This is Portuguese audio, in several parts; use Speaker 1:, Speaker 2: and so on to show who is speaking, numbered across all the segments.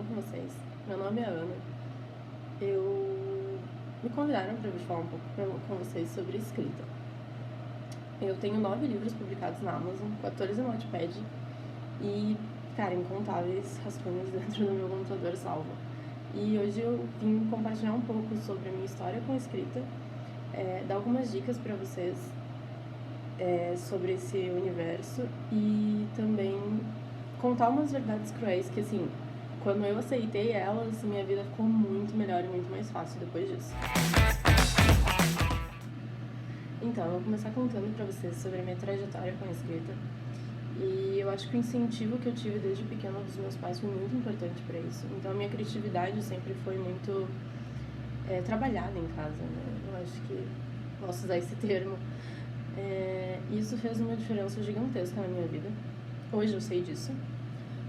Speaker 1: falando com vocês. Meu nome é Ana. Me convidaram para vir falar um pouco com vocês sobre escrita. Eu tenho 9 livros publicados na Amazon, 14 no Wattpad e, cara, incontáveis rascunhos dentro do meu computador salvo. E hoje eu vim compartilhar um pouco sobre a minha história com a escrita, dar algumas dicas para vocês sobre esse universo e também contar umas verdades cruéis que, assim, quando eu aceitei elas, minha vida ficou muito melhor e muito mais fácil depois disso. Então, eu vou começar contando pra vocês sobre a minha trajetória com a escrita. E eu acho que o incentivo que eu tive desde pequena dos meus pais foi muito importante pra isso. Então, a minha criatividade sempre foi muito trabalhada em casa, né? Eu acho que posso usar esse termo. Isso fez uma diferença gigantesca na minha vida. Hoje eu sei disso.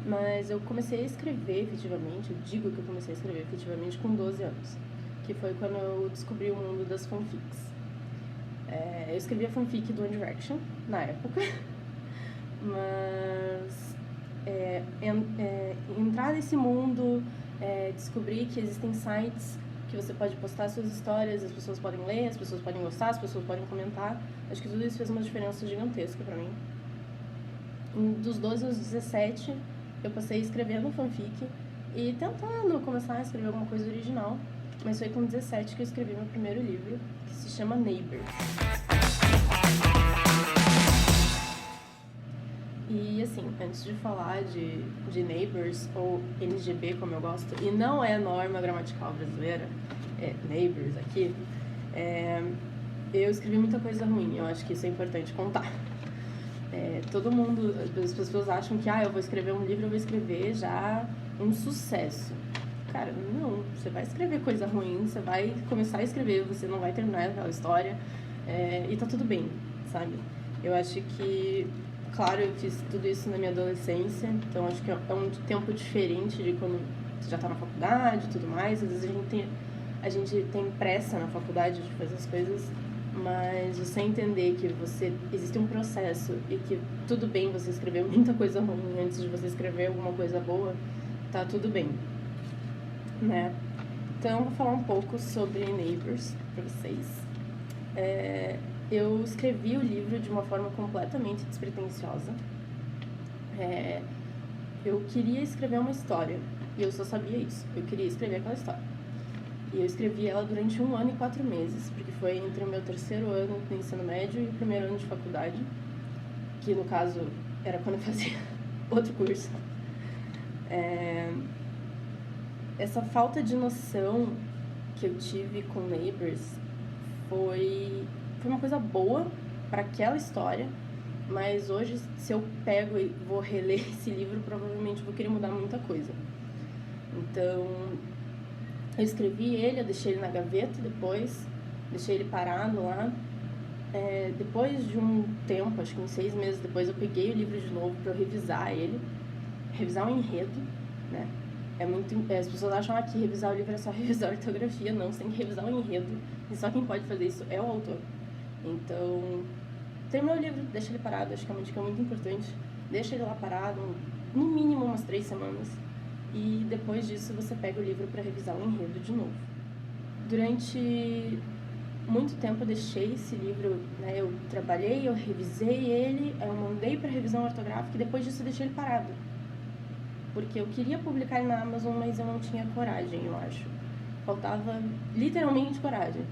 Speaker 1: Mas eu comecei a escrever efetivamente, eu digo que eu comecei a escrever efetivamente com 12 anos, que foi quando eu descobri o mundo das fanfics. Eu escrevia fanfic do One Direction, na época, mas entrar nesse mundo, descobrir que existem sites que você pode postar suas histórias, as pessoas podem ler, as pessoas podem gostar, as pessoas podem comentar, acho que tudo isso fez uma diferença gigantesca pra mim. Dos 12 aos 17, eu passei escrevendo fanfic e tentando começar a escrever alguma coisa original, mas foi com 17 que eu escrevi meu primeiro livro, que se chama Neighbors. E assim, antes de falar de Neighbors, ou NGB como eu gosto, e não é norma gramatical brasileira, é Neighbors aqui, eu escrevi muita coisa ruim, eu acho que isso é importante contar. Todo mundo, as pessoas acham que eu vou escrever um livro, eu vou escrever já um sucesso. Cara, não, você vai escrever coisa ruim, você vai começar a escrever, você não vai terminar aquela história, e tá tudo bem, sabe? Eu acho que, claro, eu fiz tudo isso na minha adolescência, então acho que é um tempo diferente de quando você já tá na faculdade e tudo mais. Às vezes a gente tem pressa na faculdade de fazer as coisas, mas você entender que existe um processo e que tudo bem você escrever muita coisa ruim antes de você escrever alguma coisa boa, tá tudo bem, né? Então, eu vou falar um pouco sobre Neighbors pra vocês. Eu escrevi o livro de uma forma completamente despretensiosa. Eu queria escrever uma história, e eu só sabia isso, eu queria escrever aquela história. E eu escrevi ela durante 1 ano e 4 meses, porque foi entre o meu 3º ano do ensino médio e o 1º ano de faculdade, que no caso era quando eu fazia outro curso. Essa falta de noção que eu tive com Neighbors foi uma coisa boa para aquela história, mas hoje, se eu pego e vou reler esse livro, provavelmente vou querer mudar muita coisa. Então, eu escrevi ele, eu deixei ele na gaveta depois, deixei ele parado lá. Depois de um tempo, acho que uns 6 meses depois, eu peguei o livro de novo para eu revisar ele, revisar o enredo, né? As pessoas acham que revisar o livro é só revisar a ortografia, não, você tem que revisar o enredo, e só quem pode fazer isso é o autor. Então, terminou o livro, deixa ele parado, acho que é uma dica muito importante, deixa ele lá parado, no mínimo umas 3 semanas, e depois disso você pega o livro para revisar o enredo de novo. Durante muito tempo eu deixei esse livro, né, eu trabalhei, eu revisei ele, eu mandei para revisão ortográfica e depois disso eu deixei ele parado. Porque eu queria publicar ele na Amazon, mas eu não tinha coragem, eu acho. Faltava literalmente coragem.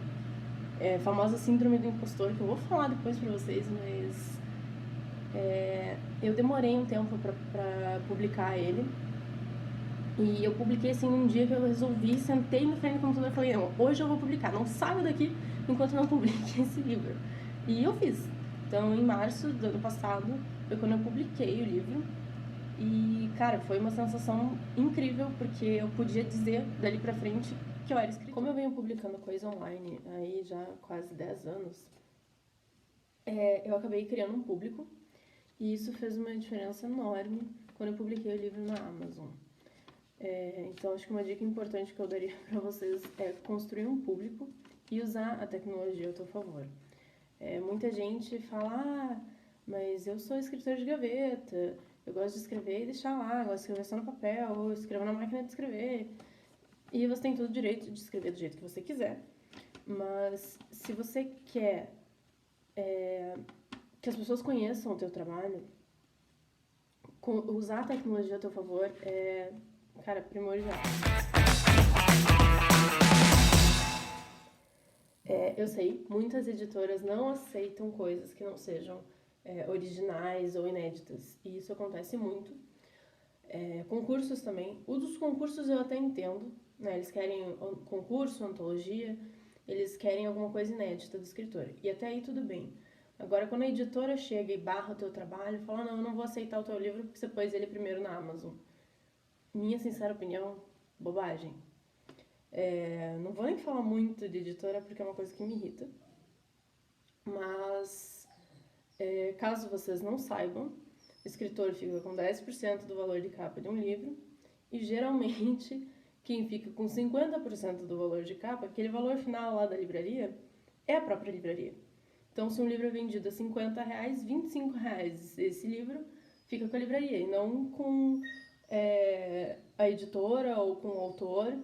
Speaker 1: A famosa síndrome do impostor, que eu vou falar depois pra vocês, mas eu demorei um tempo pra publicar ele. E eu publiquei assim num dia que eu resolvi, sentei na frente do computador e falei, não, hoje eu vou publicar, não saio daqui enquanto não publique esse livro. E eu fiz. Então, em março do ano passado, foi quando eu publiquei o livro. E, cara, foi uma sensação incrível, porque eu podia dizer dali pra frente que eu era escritora. Como eu venho publicando coisa online aí já quase 10 anos, eu acabei criando um público, e isso fez uma diferença enorme quando eu publiquei o livro na Amazon. Então, acho que uma dica importante que eu daria pra vocês é construir um público e usar a tecnologia ao seu favor. Muita gente fala, mas eu sou escritor de gaveta, Eu gosto de escrever e deixar lá, eu gosto de escrever só no papel, ou escrevo na máquina de escrever. E você tem todo o direito de escrever do jeito que você quiser. Mas se você quer que as pessoas conheçam o teu trabalho, usar a tecnologia a teu favor é, cara, primordial. Eu sei, muitas editoras não aceitam coisas que não sejam originais ou inéditas. E isso acontece muito. Concursos também. O dos concursos eu até entendo, né? Eles querem concurso, antologia, eles querem alguma coisa inédita do escritor. E até aí tudo bem. Agora, quando a editora chega e barra o teu trabalho, fala, não, eu não vou aceitar o teu livro porque você pôs ele primeiro na Amazon. Minha sincera opinião, bobagem. Não vou nem falar muito de editora porque é uma coisa que me irrita. Mas, caso vocês não saibam, o escritor fica com 10% do valor de capa de um livro e geralmente quem fica com 50% do valor de capa, aquele valor final lá da livraria, é a própria livraria. Então, se um livro é vendido a R$50, R$25 esse livro fica com a livraria e não com a editora ou com o autor.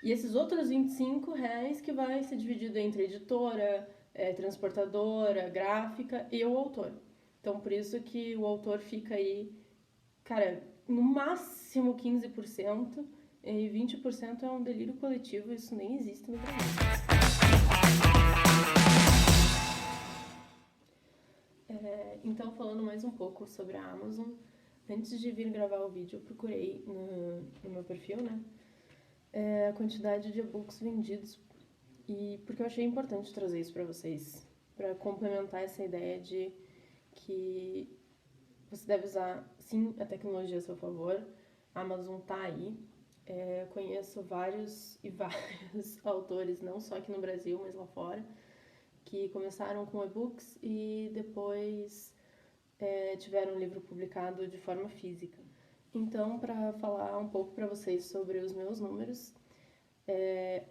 Speaker 1: E esses outros R$25 que vai ser dividido entre editora, transportadora, gráfica e o autor. Então, por isso que o autor fica aí, cara, no máximo 15%, e 20% é um delírio coletivo, isso nem existe no Brasil. Então, falando mais um pouco sobre a Amazon, antes de vir gravar o vídeo, eu procurei no meu perfil, né, a quantidade de e-books vendidos, e porque eu achei importante trazer isso para vocês, para complementar essa ideia de que você deve usar, sim, a tecnologia a seu favor. A Amazon tá aí. Conheço vários e vários autores, não só aqui no Brasil, mas lá fora, que começaram com e-books e depois tiveram um livro publicado de forma física. Então, para falar um pouco para vocês sobre os meus números,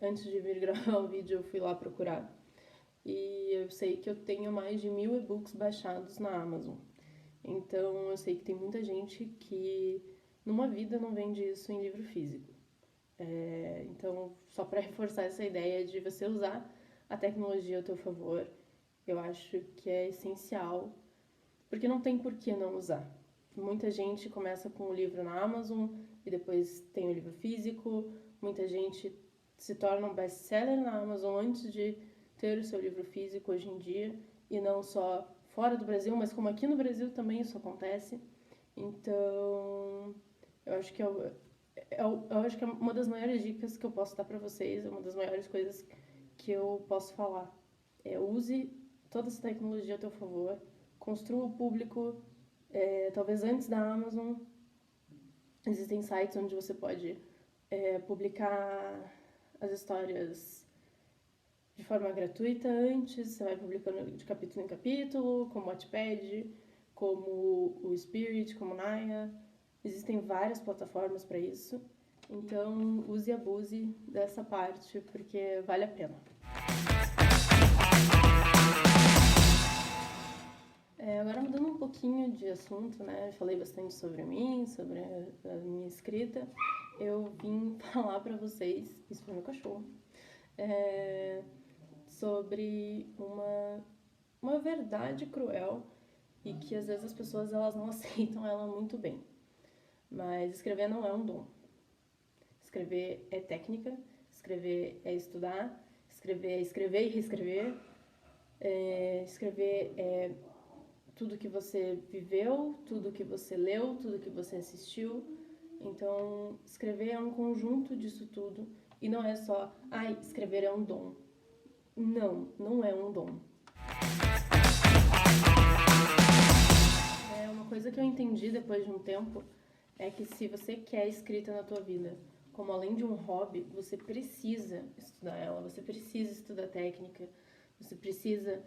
Speaker 1: antes de vir gravar o vídeo, eu fui lá procurar. E eu sei que eu tenho mais de 1.000 e-books baixados na Amazon. Então, eu sei que tem muita gente que numa vida não vende isso em livro físico. Então, só para reforçar essa ideia de você usar a tecnologia ao teu favor, eu acho que é essencial, porque não tem por que não usar. Muita gente começa com o livro na Amazon e depois tem o livro físico. Muita gente se torna um best-seller na Amazon antes de ter o seu livro físico hoje em dia, e não só fora do Brasil, mas como aqui no Brasil também isso acontece. Então, eu acho que eu acho que é uma das maiores dicas que eu posso dar para vocês, é uma das maiores coisas que eu posso falar. Use toda essa tecnologia a teu favor, construa o público, talvez antes da Amazon. Existem sites onde você pode publicar as histórias de forma gratuita antes, você vai publicando de capítulo em capítulo, como o Wattpad, como o Spirit, como o Naya. Existem várias plataformas para isso, então use e abuse dessa parte, porque vale a pena. Agora mudando um pouquinho de assunto, né? Eu falei bastante sobre mim, sobre a minha escrita. Eu vim falar para vocês, isso foi meu cachorro, sobre uma verdade cruel e que às vezes as pessoas elas não aceitam ela muito bem. Mas escrever não é um dom. Escrever é técnica, escrever é estudar, escrever é escrever e reescrever. Escrever é tudo que você viveu, tudo que você leu, tudo que você assistiu. Então, escrever é um conjunto disso tudo e não é só, escrever é um dom. Não, não é um dom. Uma coisa que eu entendi depois de um tempo é que se você quer escrita na tua vida, como além de um hobby, você precisa estudar ela, você precisa estudar técnica, você precisa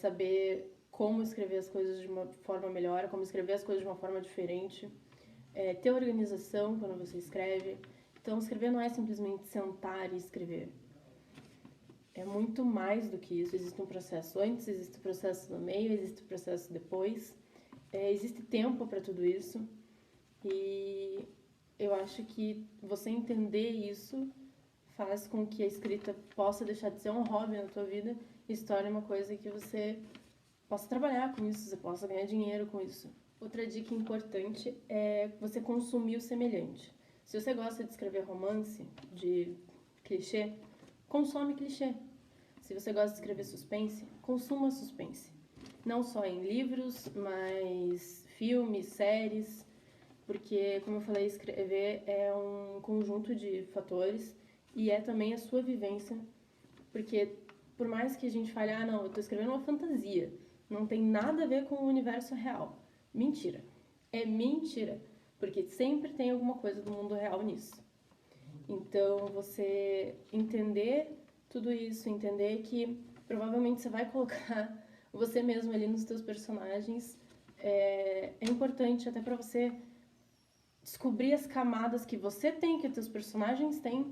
Speaker 1: saber como escrever as coisas de uma forma melhor, como escrever as coisas de uma forma diferente, ter organização quando você escreve. Então, escrever não é simplesmente sentar e escrever. É muito mais do que isso. Existe um processo antes, existe um processo no meio, existe um processo depois. Existe tempo para tudo isso e eu acho que você entender isso faz com que a escrita possa deixar de ser um hobby na tua vida e se torne uma coisa que você possa trabalhar com isso, você possa ganhar dinheiro com isso. Outra dica importante é você consumir o semelhante. Se você gosta de escrever romance, de clichê, consome clichê. Se você gosta de escrever suspense, consuma suspense. Não só em livros, mas filmes, séries, porque, como eu falei, escrever é um conjunto de fatores e é também a sua vivência, porque por mais que a gente fale, ah, não, eu estou escrevendo uma fantasia, não tem nada a ver com o universo real. Mentira. É mentira, porque sempre tem alguma coisa do mundo real nisso. Então, você entender tudo isso, entender que provavelmente você vai colocar você mesmo ali nos seus personagens, é importante até para você descobrir as camadas que você tem, que os teus personagens têm,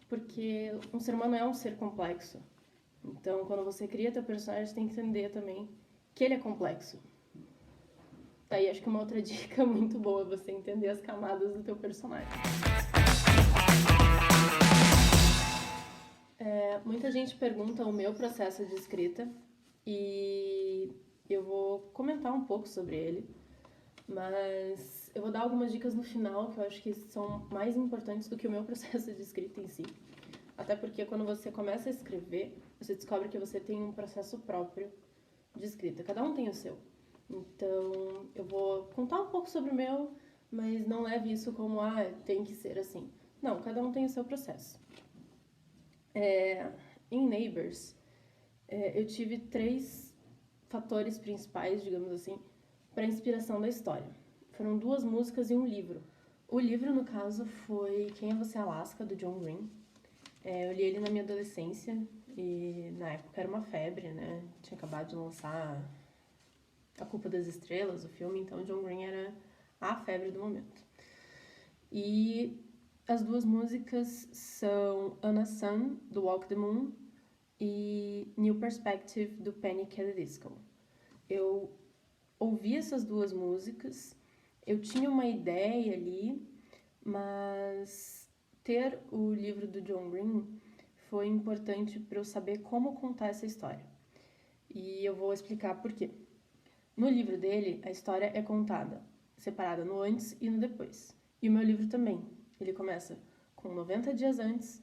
Speaker 1: porque um ser humano é um ser complexo. Então, quando você cria teu personagem, você tem que entender também que ele é complexo. Tá aí, acho que uma outra dica muito boa é você entender as camadas do teu personagem. Muita gente pergunta o meu processo de escrita e eu vou comentar um pouco sobre ele, mas eu vou dar algumas dicas no final que eu acho que são mais importantes do que o meu processo de escrita em si. Até porque quando você começa a escrever, você descobre que você tem um processo próprio de escrita. Cada um tem o seu. Então, eu vou contar um pouco sobre o meu, mas não leve isso como, tem que ser assim. Não, cada um tem o seu processo. Em Neighbors, eu tive 3 fatores principais, digamos assim, para a inspiração da história. Foram 2 músicas e um livro. O livro, no caso, foi Quem é Você, Alaska, do John Green. Eu li ele na minha adolescência e na época era uma febre, né? Tinha acabado de lançar A Culpa das Estrelas, o filme, então John Green era a febre do momento. E as 2 músicas são Anna Sun, do Walk the Moon, e New Perspective, do Panic! At the Disco. Eu ouvi essas 2 músicas, eu tinha uma ideia ali, mas ter o livro do John Green foi importante para eu saber como contar essa história. E eu vou explicar por quê. No livro dele, a história é contada separada no antes e no depois. E o meu livro também. Ele começa com 90 dias antes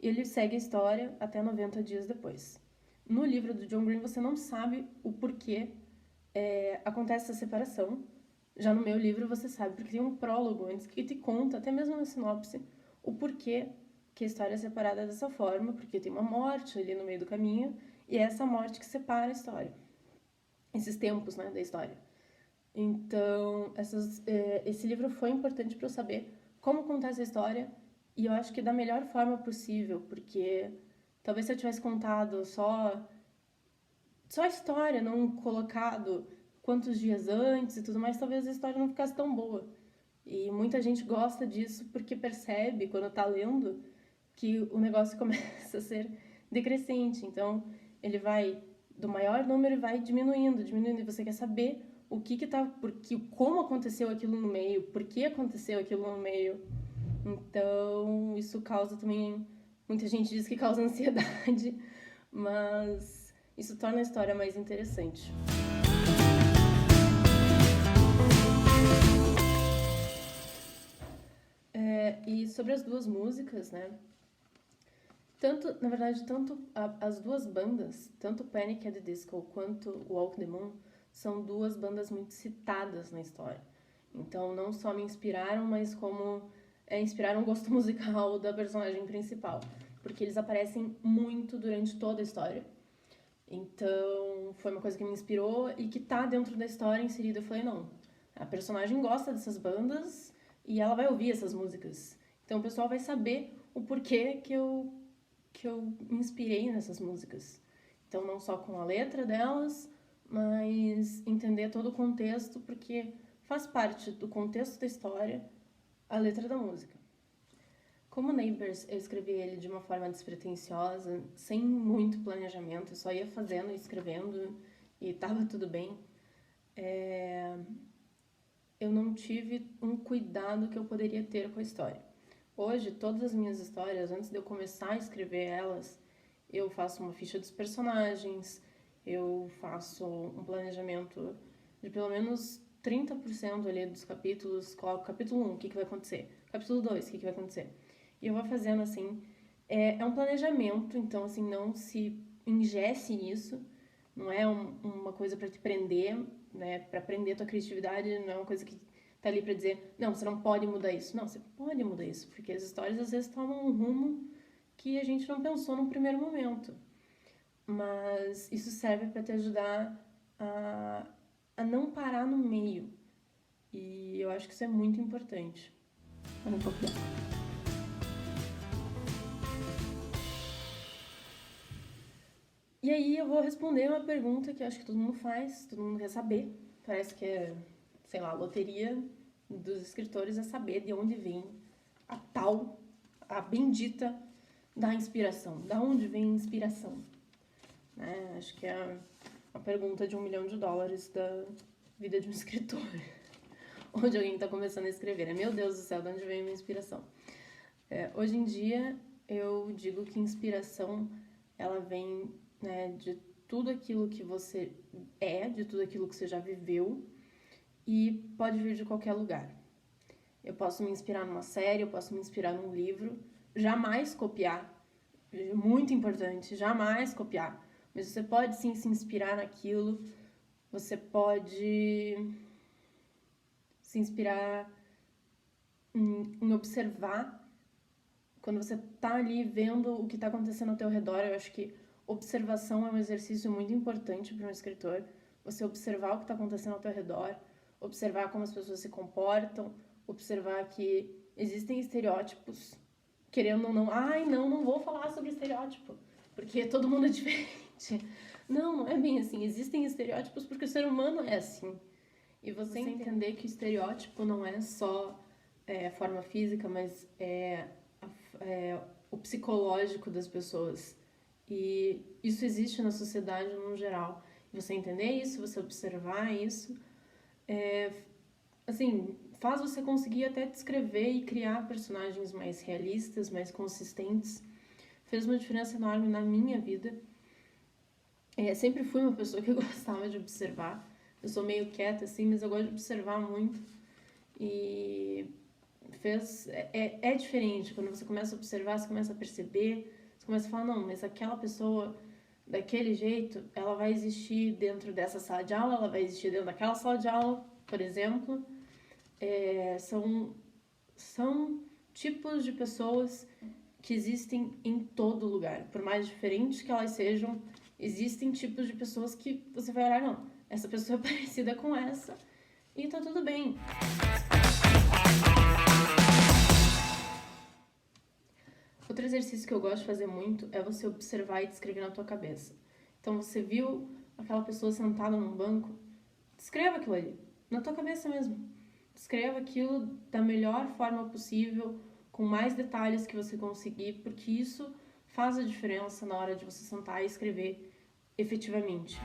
Speaker 1: e ele segue a história até 90 dias depois. No livro do John Green, você não sabe o porquê acontece essa separação. Já no meu livro, você sabe, porque tem um prólogo antes que te conta, até mesmo na sinopse, o porquê que a história é separada dessa forma, porque tem uma morte ali no meio do caminho, e é essa morte que separa a história. Esses tempos, né, da história. Então, esse livro foi importante para eu saber como contar essa história, e eu acho que da melhor forma possível, porque talvez se eu tivesse contado só a história, não colocado quantos dias antes e tudo mais, talvez a história não ficasse tão boa. E muita gente gosta disso porque percebe, quando tá lendo, que o negócio começa a ser decrescente. Então, ele vai do maior número e vai diminuindo, diminuindo. E você quer saber o que tá... como aconteceu aquilo no meio, por que aconteceu aquilo no meio. Então, isso causa também... Muita gente diz que causa ansiedade, mas isso torna a história mais interessante. E sobre as 2 músicas, né? Na verdade, as 2 bandas, tanto Panic! At the Disco quanto Walk the Moon, são 2 bandas muito citadas na história. Então, não só me inspiraram, mas como inspiraram o gosto musical da personagem principal. Porque eles aparecem muito durante toda a história. Então, foi uma coisa que me inspirou e que tá dentro da história inserida. Eu falei, não, a personagem gosta dessas bandas e ela vai ouvir essas músicas. Então, o pessoal vai saber o porquê que eu me inspirei nessas músicas. Então, não só com a letra delas, mas entender todo o contexto, porque faz parte do contexto da história a letra da música. Como Neighbors, eu escrevi ele de uma forma despretensiosa, sem muito planejamento, eu só ia fazendo e escrevendo e tava tudo bem. eu não tive um cuidado que eu poderia ter com a história. Hoje, todas as minhas histórias, antes de eu começar a escrever elas, eu faço uma ficha dos personagens, eu faço um planejamento de pelo menos 30% ali dos capítulos, coloco capítulo 1, o que vai acontecer? Capítulo 2, o que vai acontecer? E eu vou fazendo assim, é um planejamento, então assim, não se ingesse nisso, não é uma coisa para te prender, né, para prender a tua criatividade, não é uma coisa que tá ali para dizer, não, você não pode mudar isso. Não, você pode mudar isso, porque as histórias às vezes tomam um rumo que a gente não pensou num primeiro momento. Mas isso serve para te ajudar a não parar no meio. E eu acho que isso é muito importante. Olha um pouco dela. E aí eu vou responder uma pergunta que eu acho que todo mundo faz, todo mundo quer saber. Parece que é, sei lá, a loteria dos escritores é saber de onde vem a bendita da inspiração. Da onde vem a inspiração? Né? Acho que é a pergunta de $1 milhão da vida de um escritor. Onde alguém está começando a escrever, né? Meu Deus do céu, de onde vem a minha inspiração? Hoje em dia, eu digo que inspiração, ela vem, né, de tudo aquilo que você de tudo aquilo que você já viveu, e pode vir de qualquer lugar. Eu posso me inspirar numa série, eu posso me inspirar num livro, jamais copiar, muito importante, jamais copiar, mas você pode sim se inspirar naquilo, você pode se inspirar em observar. Quando você tá ali vendo o que está acontecendo ao teu redor, eu acho que observação é um exercício muito importante para um escritor. Você observar o que está acontecendo ao teu redor, observar como as pessoas se comportam, observar que existem estereótipos, querendo ou não. Ai, não vou falar sobre estereótipo, porque todo mundo é diferente. Não é bem assim. Existem estereótipos porque o ser humano é assim. E você entender que o estereótipo não é só a forma física, mas o psicológico das pessoas. E isso existe na sociedade no geral. Você entender isso, você observar isso, assim, faz você conseguir até descrever e criar personagens mais realistas, mais consistentes. Fez uma diferença enorme na minha vida. Sempre fui uma pessoa que gostava de observar. Eu sou meio quieta, assim, mas eu gosto de observar muito. E é diferente. Quando você começa a observar, você começa a perceber, você começa a falar, não, mas aquela pessoa daquele jeito, ela vai existir dentro dessa sala de aula, ela vai existir dentro daquela sala de aula, por exemplo. São tipos de pessoas que existem em todo lugar. Por mais diferentes que elas sejam, existem tipos de pessoas que você vai olhar, não, essa pessoa é parecida com essa e tá tudo bem. Outro exercício que eu gosto de fazer muito é você observar e descrever na tua cabeça. Então você viu aquela pessoa sentada num banco, descreva aquilo ali, na tua cabeça mesmo. Descreva aquilo da melhor forma possível, com mais detalhes que você conseguir, porque isso faz a diferença na hora de você sentar e escrever efetivamente.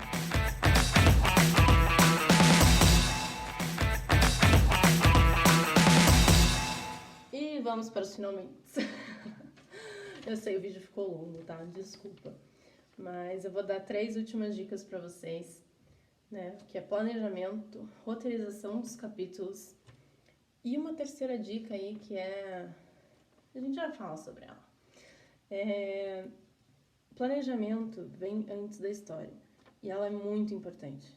Speaker 1: E vamos para os finalmente. Eu sei, o vídeo ficou longo, tá? Desculpa. Mas eu vou dar 3 últimas dicas para vocês, né? Que é planejamento, roteirização dos capítulos. E uma terceira dica aí que é... A gente já fala sobre ela. Planejamento vem antes da história. E ela é muito importante.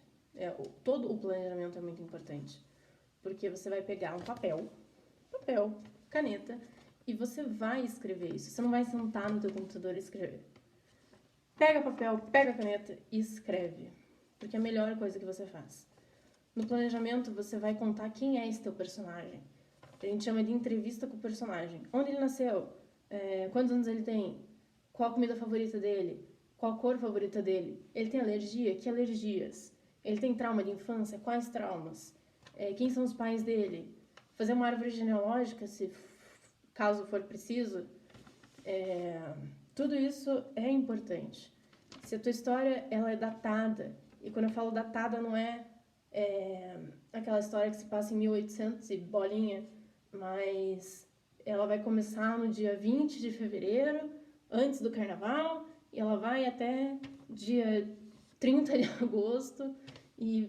Speaker 1: Todo o planejamento é muito importante. Porque você vai pegar um papel, caneta, e você vai escrever isso. Você não vai sentar no teu computador e escrever. Pega papel, pega caneta e escreve. Porque é a melhor coisa que você faz. No planejamento, você vai contar quem é esse teu personagem. A gente chama de entrevista com o personagem. Onde ele nasceu? Quantos anos ele tem? Qual a comida favorita dele? Qual a cor favorita dele? Ele tem alergia? Que alergias? Ele tem trauma de infância? Quais traumas? Quem são os pais dele? Fazer uma árvore genealógica, se caso for preciso. Tudo isso é importante. Se a tua história ela é datada, e quando eu falo datada não é aquela história que se passa em 1800 e bolinha, mas ela vai começar no dia 20 de fevereiro, antes do carnaval, e ela vai até dia 30 de agosto, e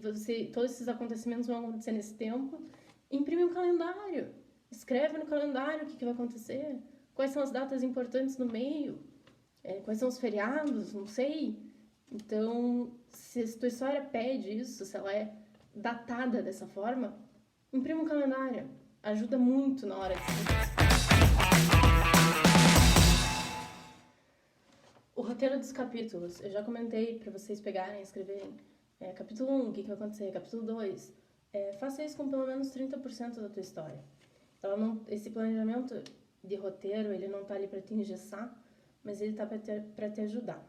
Speaker 1: todos esses acontecimentos vão acontecer nesse tempo. Imprime um calendário, escreve no calendário o que vai acontecer, quais são as datas importantes no meio, quais são os feriados, não sei. Então, se a tua história pede isso, se ela é datada dessa forma, imprima um calendário. Ajuda muito na hora de escrever. O roteiro dos capítulos, eu já comentei para vocês pegarem e escreverem. Capítulo 1, o que vai acontecer? Capítulo 2. Faça isso com pelo menos 30% da tua história. Esse planejamento de roteiro, ele não tá ali para te engessar, mas ele tá para te ajudar.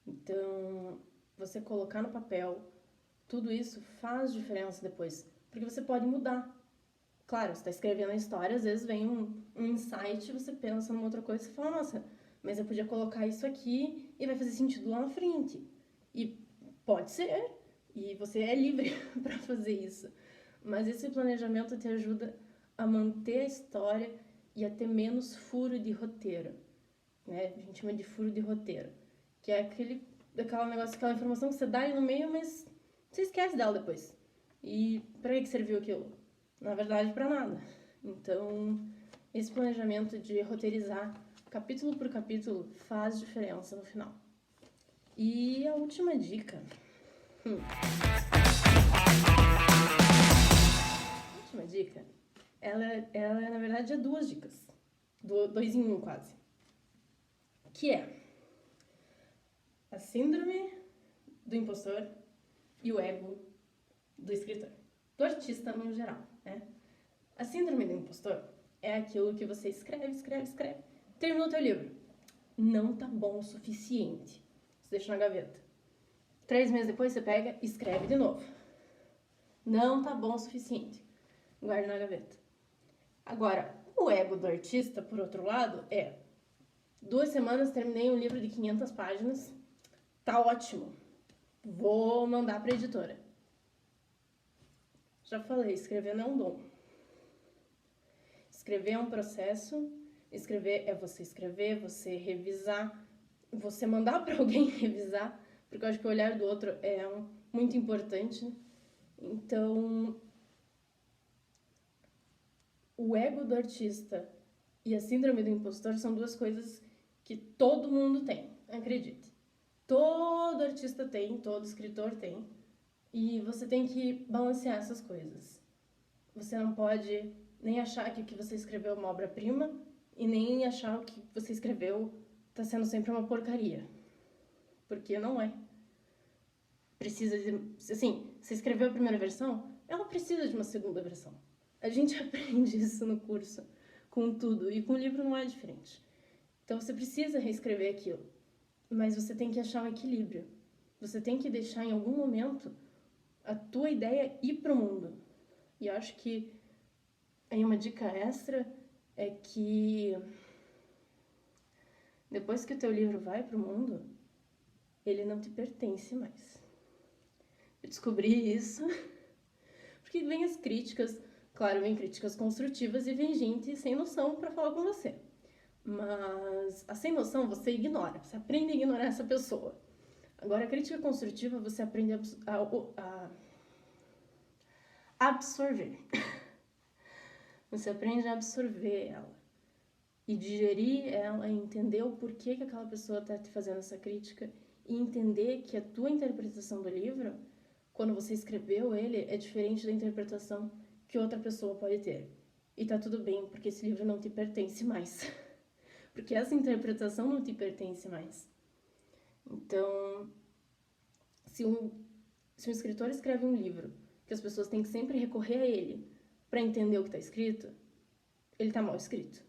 Speaker 1: Então, você colocar no papel, tudo isso faz diferença depois, porque você pode mudar. Claro, você está escrevendo a história, às vezes vem um insight, você pensa numa outra coisa e fala, nossa, mas eu podia colocar isso aqui e vai fazer sentido lá na frente. E pode ser, e você é livre para fazer isso. Mas esse planejamento te ajuda a manter a história e a ter menos furo de roteiro, né? A gente chama de furo de roteiro, que é aquela informação que você dá ali no meio, mas você esquece dela depois. E para que serviu aquilo? Na verdade, para nada. Então, esse planejamento de roteirizar capítulo por capítulo faz diferença no final. E a última dica. A última dica, ela na verdade é 2 dicas. 2 em 1 quase. Que é a síndrome do impostor e o ego do escritor, do artista no geral, né? A síndrome do impostor é aquilo que você escreve, terminou o teu livro, não tá bom o suficiente, você deixa na gaveta. 3 meses depois você pega e escreve de novo, não tá bom o suficiente, guarda na gaveta. Agora, o ego do artista, por outro lado, 2 semanas terminei um livro de 500 páginas, tá ótimo, vou mandar pra editora. Já falei, escrever não é um dom. Escrever é um processo, escrever é você escrever, você revisar, você mandar para alguém revisar, porque eu acho que o olhar do outro é muito importante. Então, o ego do artista e a síndrome do impostor são 2 coisas que todo mundo tem, acredite. Todo artista tem, todo escritor tem, e você tem que balancear essas coisas. Você não pode nem achar que o que você escreveu é uma obra-prima e nem achar que o que você escreveu está sendo sempre uma porcaria. Porque não é. Precisa de... Assim, você escreveu a primeira versão, ela precisa de uma segunda versão. A gente aprende isso no curso, com tudo, e com o livro não é diferente. Então você precisa reescrever aquilo, mas você tem que achar um equilíbrio. Você tem que deixar em algum momento a tua ideia ir pro mundo. E eu acho que aí uma dica extra é que depois que o teu livro vai pro mundo, ele não te pertence mais. Eu descobri isso porque vem as críticas, claro, vem críticas construtivas e vem gente sem noção para falar com você. Mas a sem noção você ignora, você aprende a ignorar essa pessoa. Agora, a crítica construtiva você aprende a absorver. Você aprende a absorver ela e digerir ela, e entender o porquê que aquela pessoa está te fazendo essa crítica e entender que a tua interpretação do livro, quando você escreveu ele, é diferente da interpretação que outra pessoa pode ter. E tá tudo bem, porque esse livro não te pertence mais. Porque essa interpretação não te pertence mais. Então, se um escritor escreve um livro que as pessoas têm que sempre recorrer a ele para entender o que está escrito, ele está mal escrito.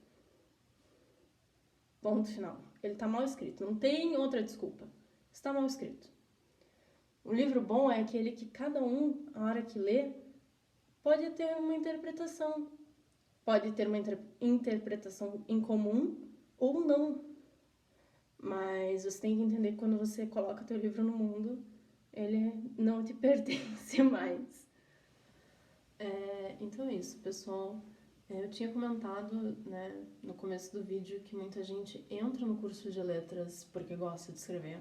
Speaker 1: Ponto final. Ele está mal escrito. Não tem outra desculpa. Está mal escrito. Um livro bom é aquele que cada um, a hora que lê, pode ter uma interpretação. Pode ter uma interpretação em comum ou não. Mas você tem que entender que quando você coloca teu livro no mundo, ele não te pertence mais. Então é isso, pessoal. Eu tinha comentado, né, no começo do vídeo que muita gente entra no curso de letras porque gosta de escrever.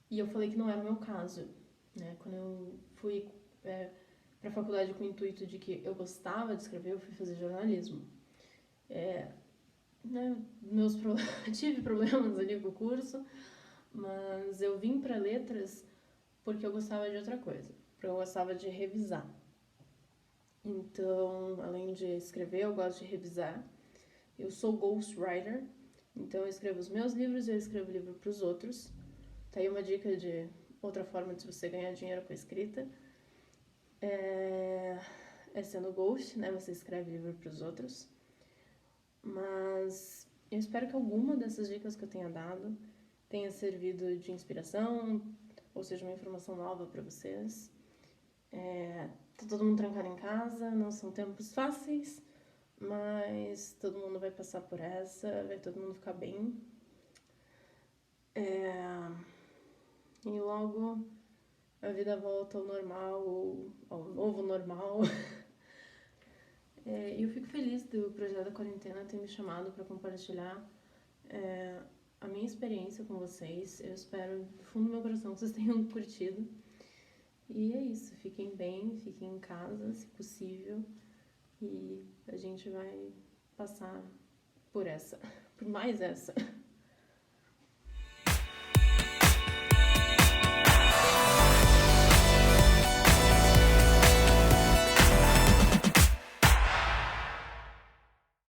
Speaker 1: E eu falei que não era o meu caso, né? Quando eu fui para a faculdade com o intuito de que eu gostava de escrever, eu fui fazer jornalismo. Né, tive problemas ali com o curso, mas eu vim para letras porque eu gostava de outra coisa, porque eu gostava de revisar. Então, além de escrever, eu gosto de revisar. Eu sou ghostwriter, então eu escrevo os meus livros e eu escrevo livro para os outros. Tá aí uma dica de outra forma de você ganhar dinheiro com a escrita. É sendo ghost, né? Você escreve livro para os outros. Mas eu espero que alguma dessas dicas que eu tenha dado tenha servido de inspiração, ou seja, uma informação nova para vocês. Tá todo mundo trancado em casa, não são tempos fáceis, mas todo mundo vai passar por essa, vai todo mundo ficar bem. E logo a vida volta ao normal, ou ao novo normal. E eu fico feliz do Projeto da Quarentena ter me chamado para compartilhar a minha experiência com vocês. Eu espero, do fundo do meu coração, que vocês tenham curtido. E é isso, fiquem bem, fiquem em casa, se possível. E a gente vai passar por essa, por mais essa.